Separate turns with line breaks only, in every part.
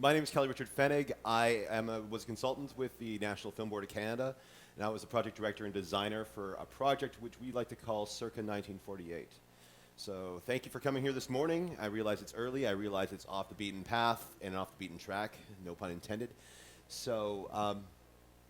My name is Kelly Richard Fennig. Was a consultant with the National Film Board of Canada, and I was a project director and designer for a project which we like to call Circa 1948. So thank you for coming here this morning. I realize it's early. I realize it's off the beaten path and off the beaten track, no pun intended. So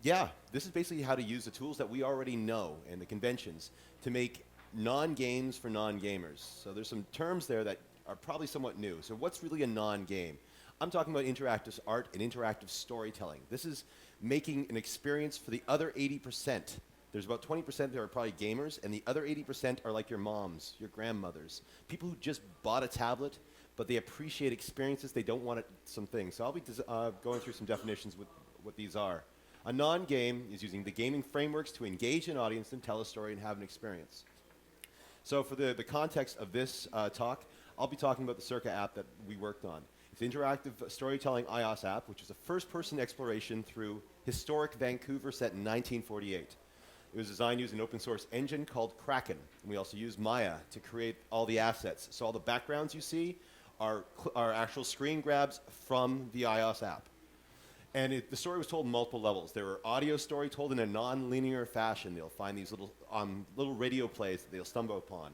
yeah, this is basically how to use the tools that we already know and the conventions to make non-games for non-gamers. So there's some terms there that are probably somewhat new. So what's really a non-game? I'm talking about interactive art and interactive storytelling. This is making an experience for the other 80%. There's about 20% that are probably gamers, and the other 80% are like your moms, your grandmothers, people who just bought a tablet, but they appreciate experiences. They don't want some things. So I'll be going through some definitions with what these are. A non-game is using the gaming frameworks to engage an audience and tell a story and have an experience. So for the context of this talk, I'll be talking about the Circa app that we worked on. It's an interactive storytelling iOS app, which is a first-person exploration through historic Vancouver set in 1948. It was designed using an open-source engine called Kraken. And we also used Maya to create all the assets. So all the backgrounds you see are actual screen grabs from the iOS app. And the story was told in multiple levels. There were audio story told in a non-linear fashion. They'll find these little radio plays that they'll stumble upon.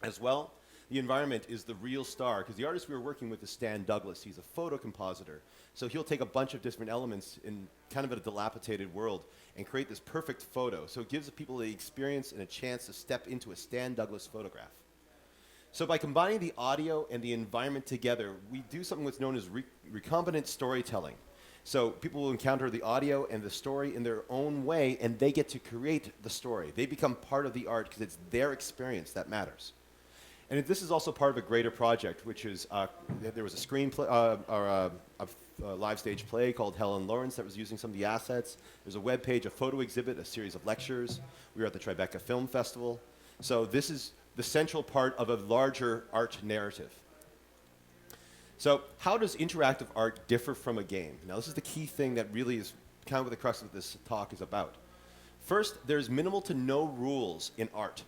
As well, the environment is the real star, because the artist we were working with is Stan Douglas. He's a photo compositor. So he'll take a bunch of different elements in kind of a dilapidated world and create this perfect photo. So it gives the people the experience and a chance to step into a Stan Douglas photograph. So by combining the audio and the environment together, we do something that's known as recombinant storytelling. So people will encounter the audio and the story in their own way, and they get to create the story. They become part of the art because it's their experience that matters. And this is also part of a greater project, which is there was a screenplay or a live stage play called Helen Lawrence that was using some of the assets. There's a web page, a photo exhibit, a series of lectures. We were at the Tribeca Film Festival. So this is the central part of a larger art narrative. So how does interactive art differ from a game? Now this is the key thing that really is kind of what the crux of this talk is about. First, there's minimal to no rules in art.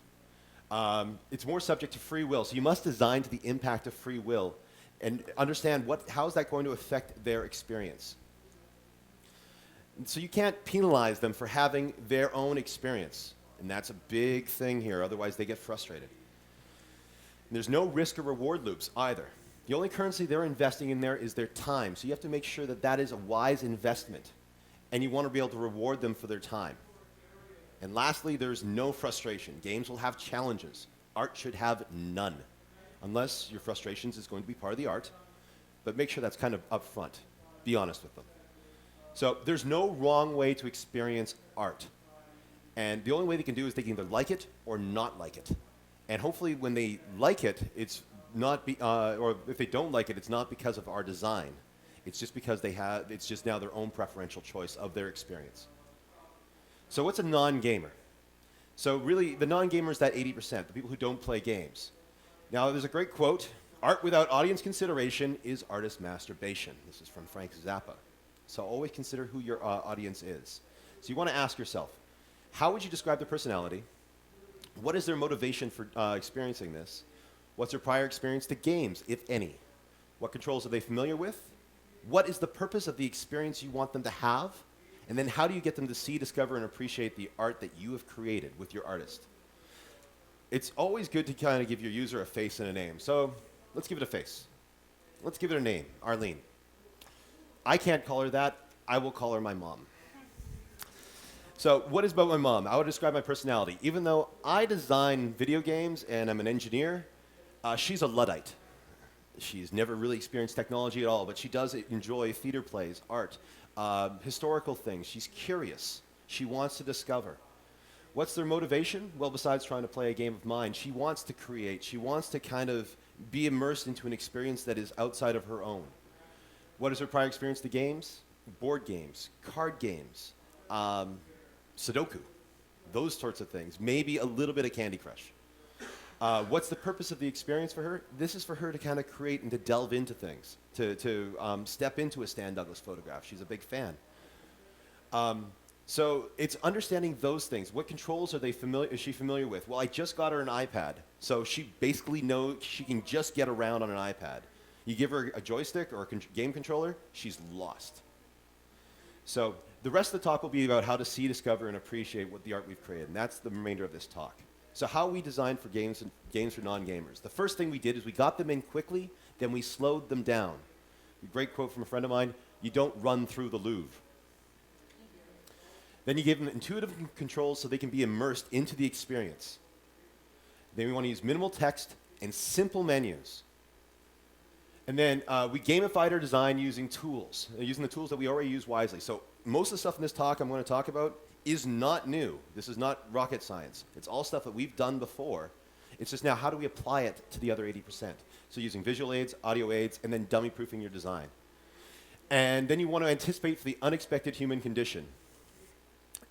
It's more subject to free will, so you must design to the impact of free will and understand how is that going to affect their experience. And so you can't penalize them for having their own experience, and that's a big thing here, otherwise they get frustrated. And there's no risk or reward loops either. The only currency they're investing in there is their time, so you have to make sure that that is a wise investment, and you want to be able to reward them for their time. And lastly, there's no frustration. Games will have challenges. Art should have none, unless your frustrations is going to be part of the art. But make sure that's kind of upfront. Be honest with them. So there's no wrong way to experience art. And the only way they can do is they can either like it or not like it. And hopefully when they like it, it's not or if they don't like it, it's not because of our design. It's just because it's just now their own preferential choice of their experience. So what's a non-gamer? So really, the non-gamer is that 80%, the people who don't play games. Now, there's a great quote, "Art without audience consideration is artist masturbation." This is from Frank Zappa. So always consider who your audience is. So you want to ask yourself, how would you describe their personality? What is their motivation for experiencing this? What's their prior experience to games, if any? What controls are they familiar with? What is the purpose of the experience you want them to have? And then how do you get them to see, discover, and appreciate the art that you have created with your artist? It's always good to kind of give your user a face and a name. So let's give it a face. Let's give it a name, Arlene. I can't call her that. I will call her my mom. So what is about my mom? I would describe my personality. Even though I design video games and I'm an engineer, she's a Luddite. She's never really experienced technology at all, but she does enjoy theater plays, art, historical things. She's curious. She wants to discover. What's their motivation? Well, besides trying to play a game of mind, she wants to create. She wants to kind of be immersed into an experience that is outside of her own. What is her prior experience to games? Board games, card games, Sudoku, those sorts of things. Maybe a little bit of Candy Crush. What's the purpose of the experience for her? This is for her to kind of create and to delve into things, to step into a Stan Douglas photograph. She's a big fan. So it's understanding those things. What controls is she familiar with? Well, I just got her an iPad, so she basically knows she can just get around on an iPad. You give her a joystick or a game controller, she's lost. So the rest of the talk will be about how to see, discover, and appreciate what the art we've created, and that's the remainder of this talk. So how we designed for games and games for non-gamers. The first thing we did is we got them in quickly, then we slowed them down. A great quote from a friend of mine, you don't run through the Louvre. Then you give them intuitive controls so they can be immersed into the experience. Then we want to use minimal text and simple menus. And then we gamified our design using tools, using the tools that we already use wisely. So most of the stuff in this talk I'm going to talk about is not new. This is not rocket science. It's all stuff that we've done before. It's just now how do we apply it to the other 80%? So using visual aids, audio aids, and then dummy proofing your design. And then you want to anticipate for the unexpected human condition.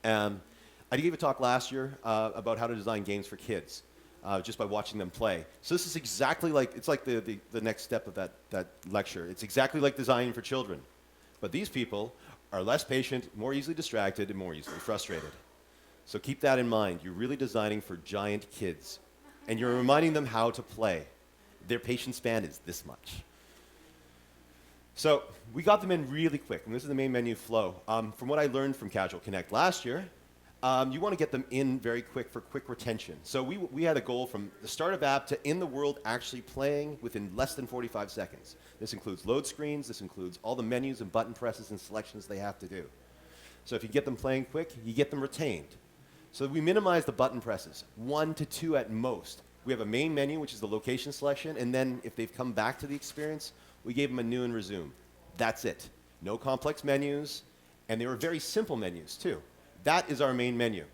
I gave a talk last year about how to design games for kids. Just by watching them play. So this is exactly like, it's like the next step of that lecture. It's exactly like designing for children. But these people are less patient, more easily distracted, and more easily frustrated. So keep that in mind. You're really designing for giant kids. And you're reminding them how to play. Their patience span is this much. So we got them in really quick, and this is the main menu flow. From what I learned from Casual Connect last year, you want to get them in very quick for quick retention. So we had a goal from the start of app to in the world actually playing within less than 45 seconds. This includes load screens. This includes all the menus and button presses and selections they have to do. So if you get them playing quick, you get them retained. So we minimize the button presses, 1 to 2 at most. We have a main menu, which is the location selection, and then if they've come back to the experience, we gave them a new and resume. That's it. No complex menus, and they were very simple menus too. That is our main menu.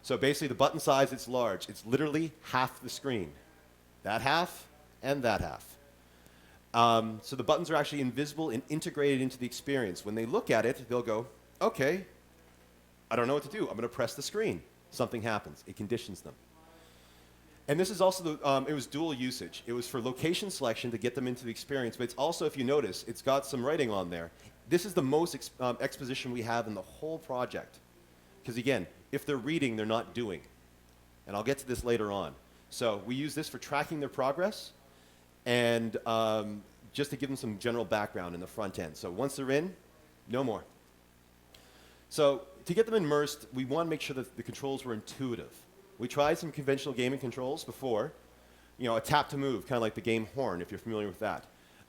So basically the button size, it's large. It's literally half the screen. That half and that half. So the buttons are actually invisible and integrated into the experience. When they look at it, they'll go, okay, I don't know what to do. I'm going to press the screen. Something happens. It conditions them. And this is also, it was dual usage. It was for location selection to get them into the experience, but it's also, if you notice, it's got some writing on there. This is the most exposition we have in the whole project. Because again, if they're reading, they're not doing. And I'll get to this later on. So we use this for tracking their progress and just to give them some general background in the front end. So once they're in, no more. So to get them immersed, we want to make sure that the controls were intuitive. We tried some conventional gaming controls before, a tap to move, kind of like the game Horn, if you're familiar with that.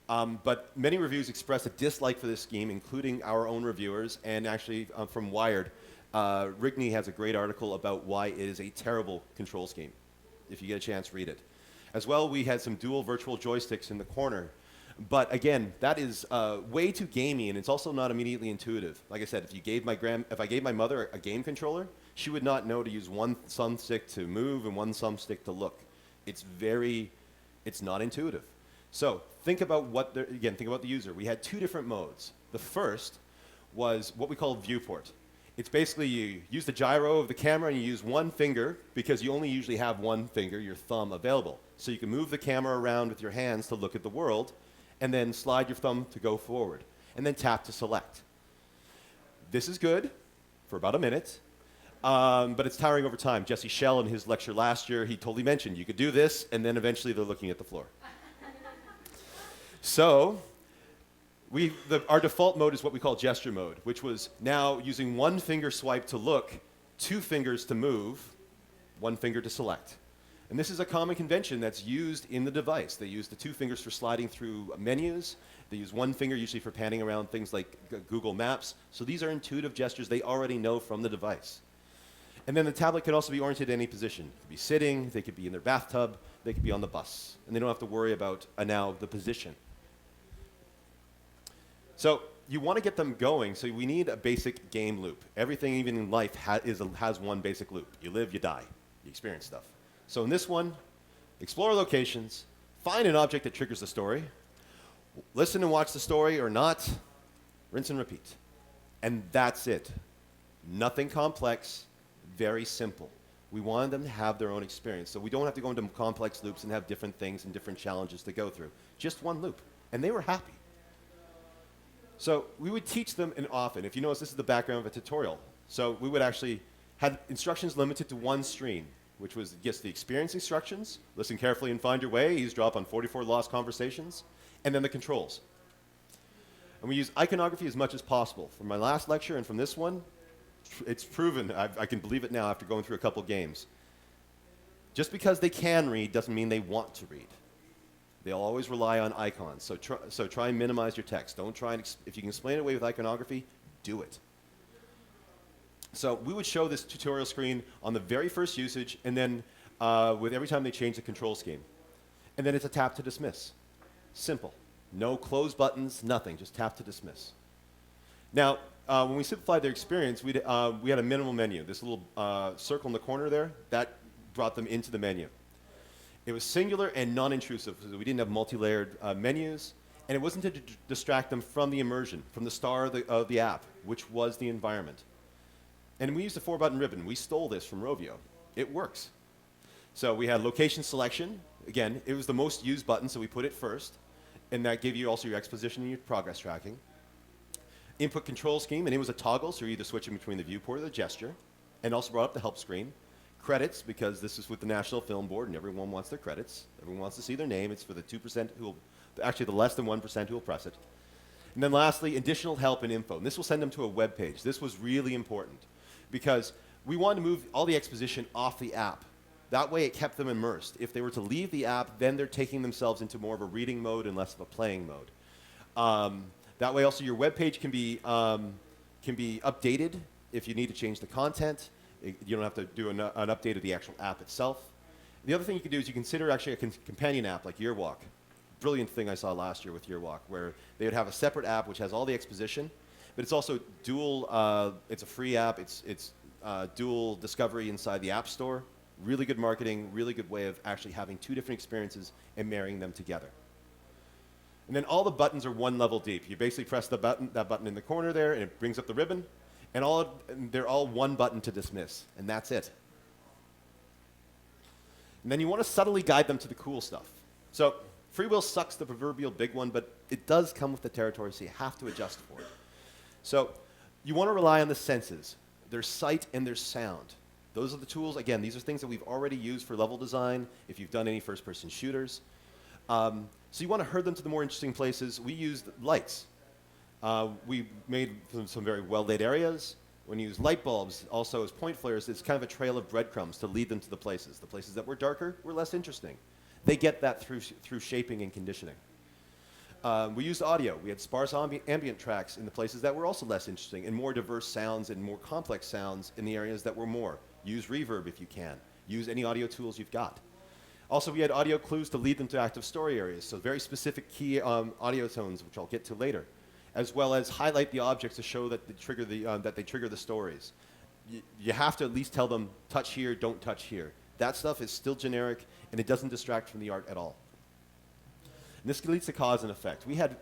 But many reviews expressed a dislike for this scheme, including our own reviewers, and actually from Wired, Rigney has a great article about why it is a terrible control scheme. If you get a chance, read it. As well, we had some dual virtual joysticks in the corner. But again, that is way too gamey, and it's also not immediately intuitive. Like I said, if I gave my mother a game controller, she would not know to use one thumbstick to move and one thumbstick to look. It's not intuitive. So think about think about the user. We had 2 different modes. The first was what we call Viewport. It's basically you use the gyro of the camera and you use one finger because you only usually have one finger, your thumb, available. So you can move the camera around with your hands to look at the world and then slide your thumb to go forward and then tap to select. This is good for about a minute, but it's tiring over time. Jesse Schell in his lecture last year, he totally mentioned you could do this and then eventually they're looking at the floor. So our default mode is what we call gesture mode, which was now using one finger swipe to look, 2 fingers to move, 1 finger to select. And this is a common convention that's used in the device. They use the 2 fingers for sliding through menus. They use 1 finger usually for panning around things like Google Maps. So these are intuitive gestures they already know from the device. And then the tablet can also be oriented in any position. It could be sitting, they could be in their bathtub, they could be on the bus. And they don't have to worry about now the position. So you want to get them going, so we need a basic game loop. Everything, even in life, has one basic loop. You live, you die. You experience stuff. So in this one, explore locations, find an object that triggers the story, listen and watch the story or not, rinse and repeat. And that's it. Nothing complex, very simple. We wanted them to have their own experience, so we don't have to go into complex loops and have different things and different challenges to go through. Just one loop. And they were happy. So we would teach them, and often, if you notice, this is the background of a tutorial. So we would actually have instructions limited to 1 screen. which was just the experience instructions, listen carefully and find your way, eavesdrop on 44 lost conversations, and then the controls. And we use iconography as much as possible. From my last lecture and from this one, it's proven, I can believe it now after going through a couple games. Just because they can read doesn't mean they want to read. They'll always rely on icons, so try and minimize your text. Don't try and, if you can explain it away with iconography, do it. So we would show this tutorial screen on the very first usage, and then with every time they change the control scheme. And then it's a tap to dismiss. Simple. No close buttons, nothing, just tap to dismiss. Now, when we simplified their experience, we had a minimal menu. This little circle in the corner there, that brought them into the menu. It was singular and non-intrusive, so we didn't have multi-layered menus, and it wasn't to distract them from the immersion, from the star of the app, which was the environment. And we used a 4-button ribbon. We stole this from Rovio. It works. So we had location selection. Again, it was the most used button, so we put it first, and that gave you also your exposition and your progress tracking. Input control scheme, and it was a toggle, so you're either switching between the viewport or the gesture, and also brought up the help screen. Credits, because this is with the National Film Board, and everyone wants their credits. Everyone wants to see their name. It's for the 2% who will, actually the less than 1% who will press it. And then lastly, additional help and info. And this will send them to a web page. This was really important because we wanted to move all the exposition off the app. That way it kept them immersed. If they were to leave the app, then they're taking themselves into more of a reading mode and less of a playing mode. That way also your web page can be updated if you need to change the content. You don't have to do an update of the actual app itself. The other thing you can do is you consider actually a companion app like Yearwalk. Brilliant thing I saw last year with Yearwalk, where they would have a separate app which has all the exposition, but it's also dual, it's a free app, it's dual discovery inside the App Store. Really good marketing, really good way of actually having two different experiences and marrying them together. And then all the buttons are one level deep. You basically press the button, that button in the corner there, and it brings up the ribbon. And they're all one button to dismiss, and that's it. And then you want to subtly guide them to the cool stuff. So free will sucks the proverbial big one, but it does come with the territory, so you have to adjust for it. So you want to rely on the senses. There's sight and there's sound. Those are the tools. Again, these are things that we've already used for level design if you've done any first-person shooters. So you want to herd them to the more interesting places. We used lights. We made some very well-lit areas. When you use light bulbs, also as point flares, it's kind of a trail of breadcrumbs to lead them to the places. The places that were darker were less interesting. They get that through shaping and conditioning. We used audio. We had sparse ambient tracks in the places that were also less interesting, and more diverse sounds and more complex sounds in the areas that were more. Use reverb if you can. Use any audio tools you've got. Also, we had audio clues to lead them to active story areas, so very specific key audio tones, which I'll get to later, as well as highlight the objects to show that they trigger the stories. You have to at least tell them, touch here, don't touch here. That stuff is still generic, and it doesn't distract from the art at all. And this leads to cause and effect. We had,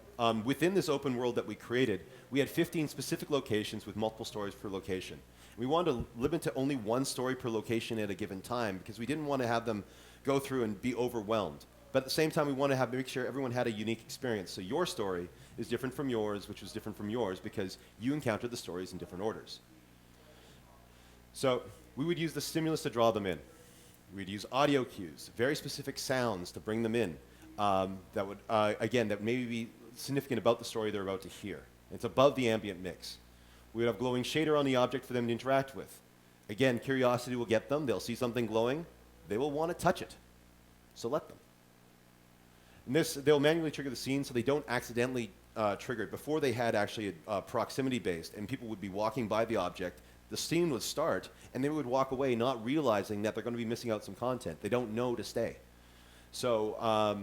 within this open world that we created, we had 15 specific locations with multiple stories per location. We wanted to limit to only one story per location at a given time because we didn't want to have them go through and be overwhelmed. But at the same time, we want to make sure everyone had a unique experience. So your story is different from yours, which was different from yours because you encountered the stories in different orders. So we would use the stimulus to draw them in. We'd use audio cues, very specific sounds to bring them in that would, again, that maybe be significant about the story they're about to hear. It's above the ambient mix. We would have glowing shader on the object for them to interact with. Again, curiosity will get them. They'll see something glowing. They will want to touch it. So let them. And they'll manually trigger the scene so they don't accidentally trigger it. Before they had actually a proximity-based, and people would be walking by the object, the scene would start, and they would walk away not realizing that they're going to be missing out some content. They don't know to stay. So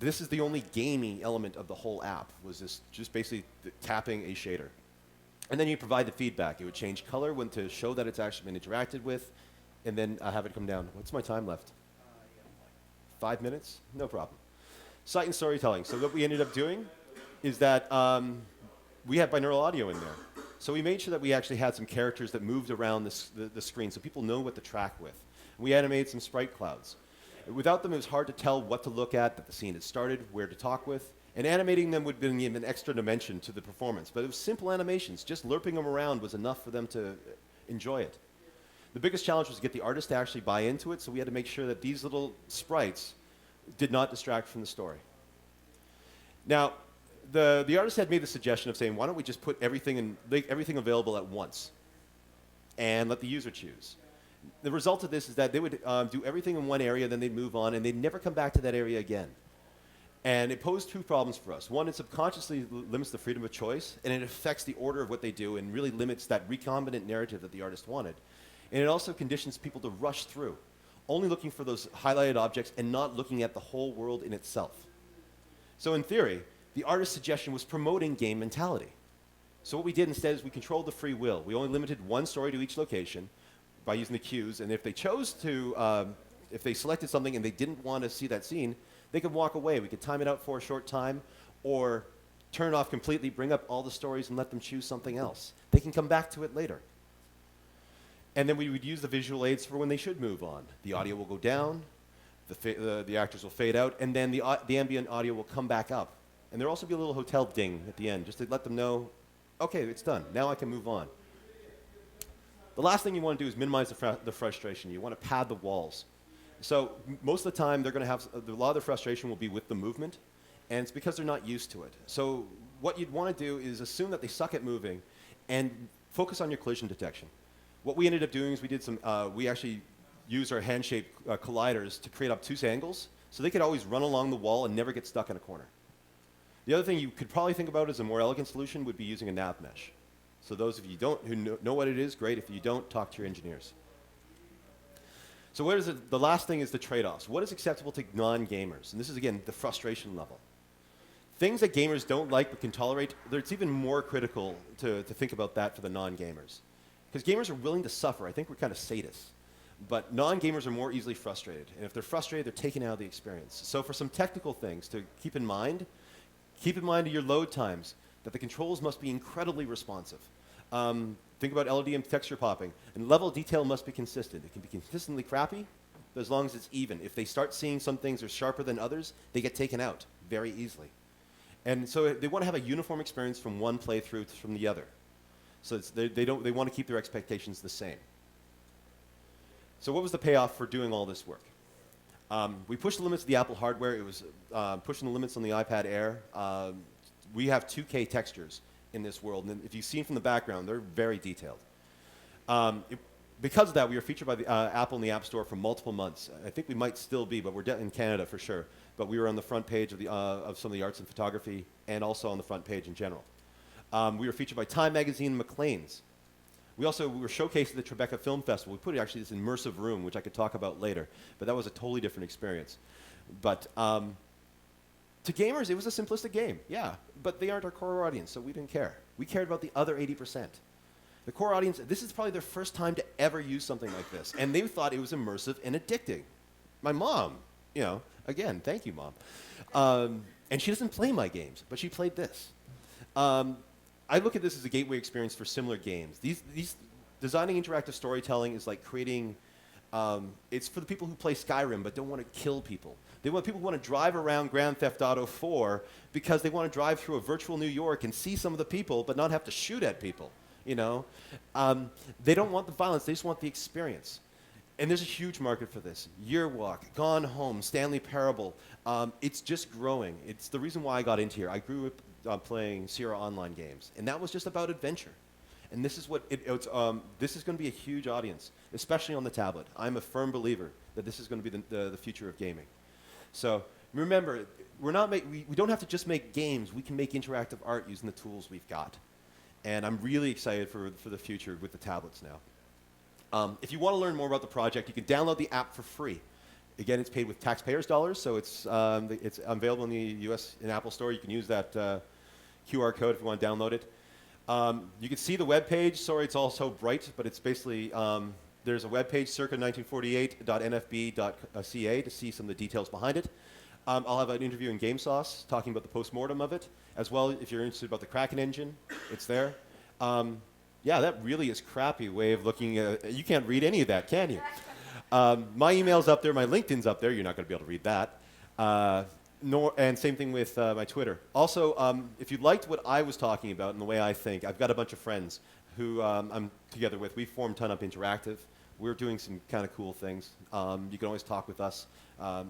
this is the only gamey element of the whole app, was this just basically tapping a shader. And then you provide the feedback. It would change color to show that it's actually been interacted with, and then have it come down. What's my time left? 5 minutes? No problem. Sight and storytelling. So what we ended up doing is that we had binaural audio in there. So we made sure that we actually had some characters that moved around the screen so people know what to track with. We animated some sprite clouds. Without them, it was hard to tell what to look at, that the scene had started, where to talk with. And animating them would bring an extra dimension to the performance. But it was simple animations. Just lerping them around was enough for them to enjoy it. The biggest challenge was to get the artist to actually buy into it, so we had to make sure that these little sprites did not distract from the story. Now, the artist had made the suggestion of saying, why don't we just put everything available at once and let the user choose. The result of this is that they would do everything in one area, then they'd move on, and they'd never come back to that area again. And it posed two problems for us. One, it subconsciously limits the freedom of choice, and it affects the order of what they do and really limits that recombinant narrative that the artist wanted. And it also conditions people to rush through, only looking for those highlighted objects and not looking at the whole world in itself. So in theory, the artist's suggestion was promoting game mentality. So what we did instead is we controlled the free will. We only limited one story to each location by using the cues, and if they chose to, if they selected something and they didn't want to see that scene, they could walk away. We could time it out for a short time, or turn it off completely, bring up all the stories and let them choose something else. They can come back to it later. And then we would use the visual aids for when they should move on. The audio will go down, the actors will fade out, and then the ambient audio will come back up. And there'll also be a little hotel ding at the end, just to let them know, okay, it's done. Now I can move on. The last thing you want to do is minimize the frustration. You want to pad the walls. So most of the time, they're going to have a lot of the frustration will be with the movement, and it's because they're not used to it. So what you'd want to do is assume that they suck at moving, and focus on your collision detection. What we ended up doing is we actually used our hand-shaped colliders to create obtuse angles, so they could always run along the wall and never get stuck in a corner. The other thing you could probably think about as a more elegant solution would be using a nav mesh. So those of you who know what it is, great. If you don't, talk to your engineers. So the last thing is the trade-offs. What is acceptable to non-gamers? And this is, again, the frustration level. Things that gamers don't like but can tolerate, it's even more critical to think about that for the non-gamers. Because gamers are willing to suffer. I think we're kind of sadists. But non-gamers are more easily frustrated. And if they're frustrated, they're taken out of the experience. So for some technical things to keep in mind your load times, that the controls must be incredibly responsive. Think about LED and texture popping. And level of detail must be consistent. It can be consistently crappy, but as long as it's even. If they start seeing some things are sharper than others, they get taken out very easily. And so they want to have a uniform experience from one playthrough from the other. So they want to keep their expectations the same. So what was the payoff for doing all this work? We pushed the limits of the Apple hardware. It was pushing the limits on the iPad Air. We have 2K textures in this world, and if you've seen from the background, they're very detailed. Because of that, we were featured by the, Apple in the App Store for multiple months. I think we might still be, but we're in Canada for sure. But we were on the front page of some of the arts and photography, and also on the front page in general. We were featured by Time Magazine and Maclean's. We were showcased at the Tribeca Film Festival. We put actually this immersive room, which I could talk about later, but that was a totally different experience. But to gamers, it was a simplistic game, yeah, but they aren't our core audience, so we didn't care. We cared about the other 80%. The core audience, this is probably their first time to ever use something like this, and they thought it was immersive and addicting. My mom, again, thank you, Mom. And she doesn't play my games, but she played this. I look at this as a gateway experience for similar games. These designing interactive storytelling is like creating, it's for the people who play Skyrim but don't want to kill people. They want people who want to drive around Grand Theft Auto 4 because they want to drive through a virtual New York and see some of the people but not have to shoot at people, They don't want the violence, they just want the experience. And there's a huge market for this. Year Walk, Gone Home, Stanley Parable. It's just growing. It's the reason why I got into here. I grew up playing Sierra Online games, and that was just about adventure. And this is this is going to be a huge audience, especially on the tablet. I'm a firm believer that this is going to be the future of gaming. So remember, we don't have to just make games. We can make interactive art using the tools we've got. And I'm really excited for the future with the tablets now. If you want to learn more about the project, you can download the app for free. Again, it's paid with taxpayers' dollars, so it's available in the US in Apple Store. You can use that QR code if you want to download it. You can see the web page. Sorry, it's all so bright, but it's basically there's a web page, circa1948.nfb.ca, to see some of the details behind it. I'll have an interview in GameSauce talking about the postmortem of it, as well. If you're interested about the Kraken engine, it's there. Yeah, that really is crappy way of looking at. You can't read any of that, can you? My email's up there, my LinkedIn's up there. You're not going to be able to read that. And same thing with my Twitter. Also, if you liked what I was talking about and the way I think, I've got a bunch of friends who I'm together with. We formed Ton Up Interactive. we're doing some kind of cool things. You can always talk with us. A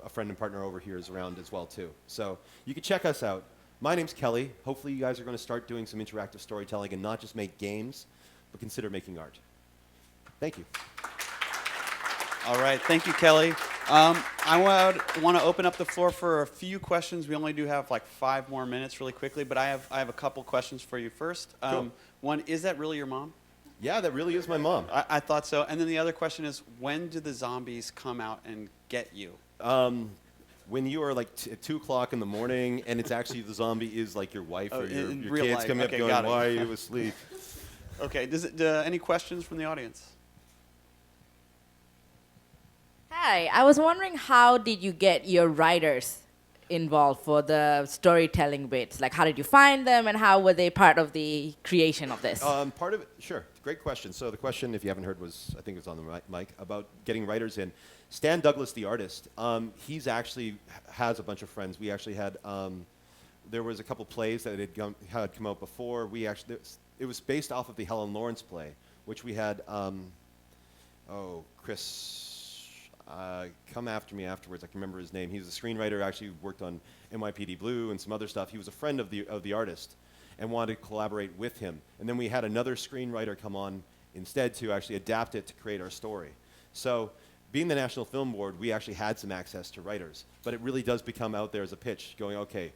friend and partner over here is around as well too. So you can check us out. My name's Kelly. Hopefully you guys are going to start doing some interactive storytelling and not just make games, but consider making art. Thank you.
All right, thank you, Kelly. I want to open up the floor for a few questions. We only do have like 5 more minutes really quickly, but I have a couple questions for you first.
Cool.
One, is that really your mom?
Yeah, that really is my mom.
I thought so. And then the other question is, when do the zombies come out and get you?
When you are like at 2 o'clock in the morning and it's actually the zombie is like your wife or your kids
life.
coming
Okay,
up going,
got it.
why are you asleep?
Okay, any questions from the audience?
Hi, I was wondering, how did you get your writers involved for the storytelling bits? Like, how did you find them, and how were they part of the creation of this?
Part of it, sure. Great question. So the question, if you haven't heard, was, I think it was on the mic, about getting writers in. Stan Douglas, the artist, he's actually has a bunch of friends. We actually had, there was a couple plays that had come out before. It was based off of the Helen Lawrence play, which we had, Chris, come after me afterwards. I can remember his name. He was a screenwriter, actually worked on NYPD Blue and some other stuff. He was a friend of the artist and wanted to collaborate with him. And then we had another screenwriter come on instead to actually adapt it to create our story. So being the National Film Board, we actually had some access to writers, but it really does become out there as a pitch, going, okay,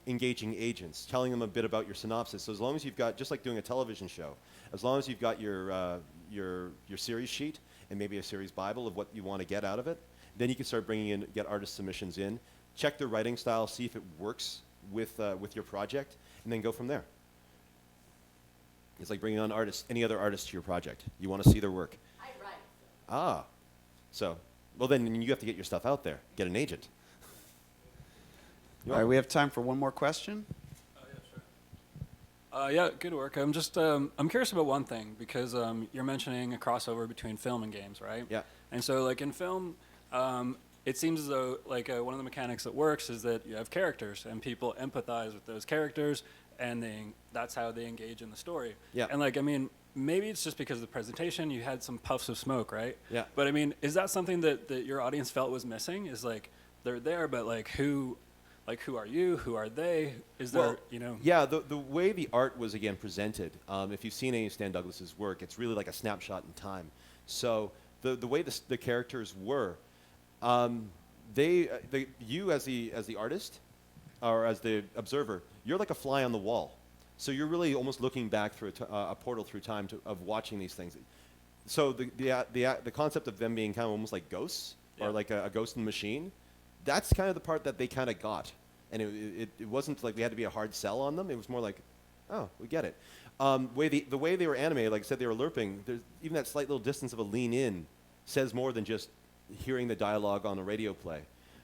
engaging agents, telling them a bit about your synopsis. So as long as you've got, just like doing a television show, as long as you've got your series sheet and maybe a series Bible of what you want to get out of it, then you can start get artist submissions in, check their writing style, see if it works with your project, and then go from there. It's like bringing on any other artist to your project. You want to see their work.
I write.
Ah, so, well then you have to get your stuff out there, get an agent.
All right, we have time for one more question.
Yeah, good work. I'm just I'm curious about one thing, because you're mentioning a crossover between film and games, right?
Yeah.
And so, like in film, it seems as though like one of the mechanics that works is that you have characters and people empathize with those characters, and that's how they engage in the story.
Yeah.
And like, I mean, maybe it's just because of the presentation, you had some puffs of smoke, right?
Yeah.
But I mean, is that something that your audience felt was missing? Is like, they're there, but like who are you? Who are they? Is there,
Yeah, the way the art was, again, presented, if you've seen any of Stan Douglas's work, it's really like a snapshot in time. So the way the characters were, you as the artist, or as the observer, you're like a fly on the wall. So you're really almost looking back through a portal through time of watching these things. So the concept of them being kind of almost like ghosts, or like a ghost in the machine, that's kind of the part that they kind of got. And it wasn't like we had to be a hard sell on them. It was more like, oh, we get it. The way they were animated, like I said, they were lerping. Even that slight little distance of a lean in says more than just hearing the dialogue on a radio play.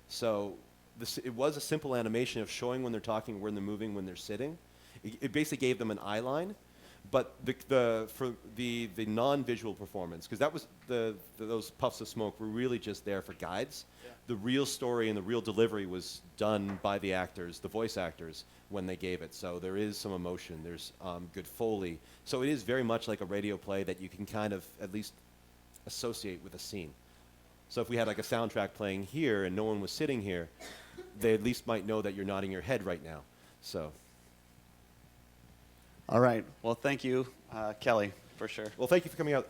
So it was a simple animation of showing when they're talking, when they're moving, when they're sitting. It basically gave them an eye line. But for the non-visual performance, because that was those puffs of smoke were really just there for guides. Yeah. The real story and the real delivery was done by the actors, the voice actors, when they gave it. So there is some emotion. There's good Foley. So it is very much like a radio play that you can kind of at least associate with a scene. So if we had like a soundtrack playing here and no one was sitting here, they at least might know that you're nodding your head right now. So.
All right. Well, thank you, Kelly, for sure.
Well, thank you for coming out.